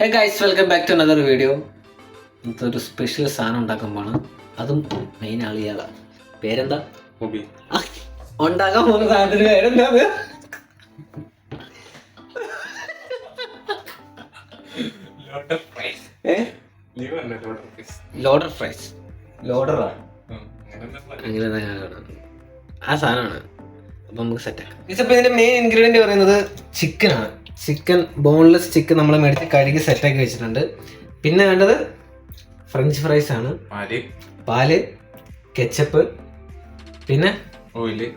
Hey guys, welcome back to another video. ഇന്നത്തെ ഒരു special സാധനം ഉണ്ടാക്കുമ്പോഴാണ്, അതും മെയിൻ ആളിയാളാണ്. പേരെന്താ? ഉണ്ടാക്കാൻ പോകുന്ന സാധനത്തിന് പേരെന്താ? Loaded fries. ലോഡറാണ് അങ്ങനെ ആ സാധനമാണ്. അപ്പം നമുക്ക് സെറ്റാക്കാം. ഇതിപ്പോൾ ഇതിൻ്റെ മെയിൻ ഇൻഗ്രീഡിയൻറ്റ് പറയുന്നത് ചിക്കനാണ്. ചിക്കൻ, ബോൺലെസ് ചിക്കൻ നമ്മൾ മേടിച്ച് കഴുകി സെറ്റാക്കി വെച്ചിട്ടുണ്ട്. പിന്നെ വേണ്ടത് ഫ്രഞ്ച് ഫ്രൈസ് ആണ്, പാല്, കെച്ചപ്പ്, പിന്നെ ഓയില്.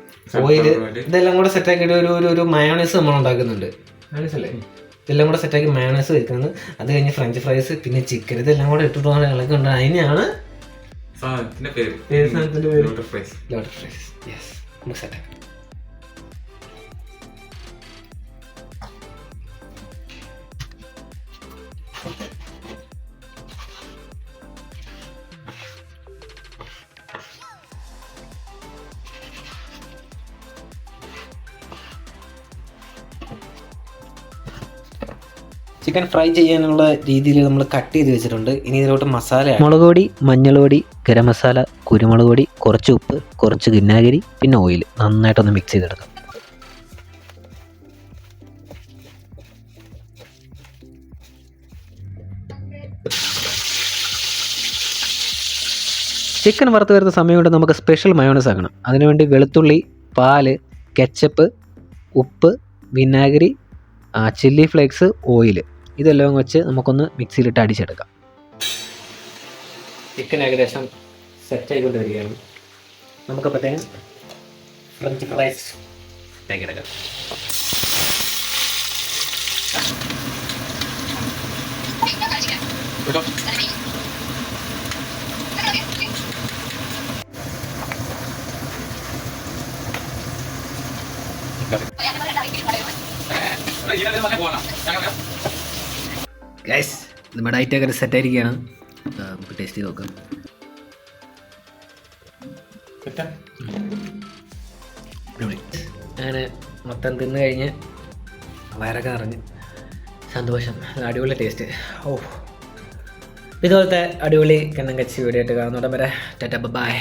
ഇതെല്ലാം കൂടെ സെറ്റാക്കിയിട്ട് ഒരു മയോണൈസ് നമ്മൾ ഉണ്ടാക്കുന്നുണ്ട്. മനസ്സിലല്ലേ? ഇതെല്ലാം കൂടെ സെറ്റാക്കി മയോണൈസ് വെക്കുന്നത്. അത് കഴിഞ്ഞ് ഫ്രഞ്ച് ഫ്രൈസ്, പിന്നെ ചിക്കൻ, ഇതെല്ലാം കൂടെ ഇട്ടിട്ട് ഇളക്കുന്നുണ്ട്. അതിനെയാണ് ലോഡർ ഫ്രൈസ്. യെസ്, നമുക്ക് സെറ്റാക്കാം. ചിക്കൻ ഫ്രൈ ചെയ്യാനുള്ള രീതിയിൽ നമ്മൾ കട്ട് ചെയ്ത് വെച്ചിട്ടുണ്ട്. ഇനി ഇതിലോട്ട് മസാല, മുളക് പൊടി, മഞ്ഞൾ പൊടി, ഗരം മസാല, കുരുമുളക് പൊടി, കുറച്ച് ഉപ്പ്, കുറച്ച് വിനാഗിരി, പിന്നെ ഓയിൽ നന്നായിട്ടൊന്ന് മിക്സ് ചെയ്തെടുക്കാം. ചിക്കൻ വറുത്ത് വരുന്ന സമയം കൊണ്ട് നമുക്ക് സ്പെഷ്യൽ മയോണൈസ് ആക്കണം. അതിനുവേണ്ടി വെളുത്തുള്ളി, പാല്, കെച്ചപ്പ്, ഉപ്പ്, വിനാഗിരി, ചില്ലി ഫ്ലേക്സ്, ഓയിൽ, ഇതെല്ലാം വെച്ച് നമുക്കൊന്ന് മിക്സിയിലിട്ട് അടിച്ചെടുക്കാം. ചിക്കൻ ഏകദേശം സെറ്റ് ആയിക്കൊണ്ട് വരികയാണ്. നമുക്കപ്പോഴത്തേക്കും ഫ്രഞ്ച് ഫ്രൈസ് സെറ്റാക്കിയെടുക്കാം. ഗൈസ്, നമ്മുടെ ഐറ്റമൊക്കെ സെറ്റ് ആയിരിക്കുകയാണ്. നമുക്ക് ടേസ്റ്റ് ചെയ്ത് നോക്കാം. അങ്ങനെ മൊത്തം തിന്നു കഴിഞ്ഞ് വയറൊക്കെ നിറഞ്ഞ് സന്തോഷം. അടിപൊളി ടേസ്റ്റ്. ഇതുപോലത്തെ അടിപൊളി കണ്ണൻ കച്ചി വീഡിയോ ആയിട്ട് കാണുന്നോടം വരെ ടാറ്റാ, ബൈ.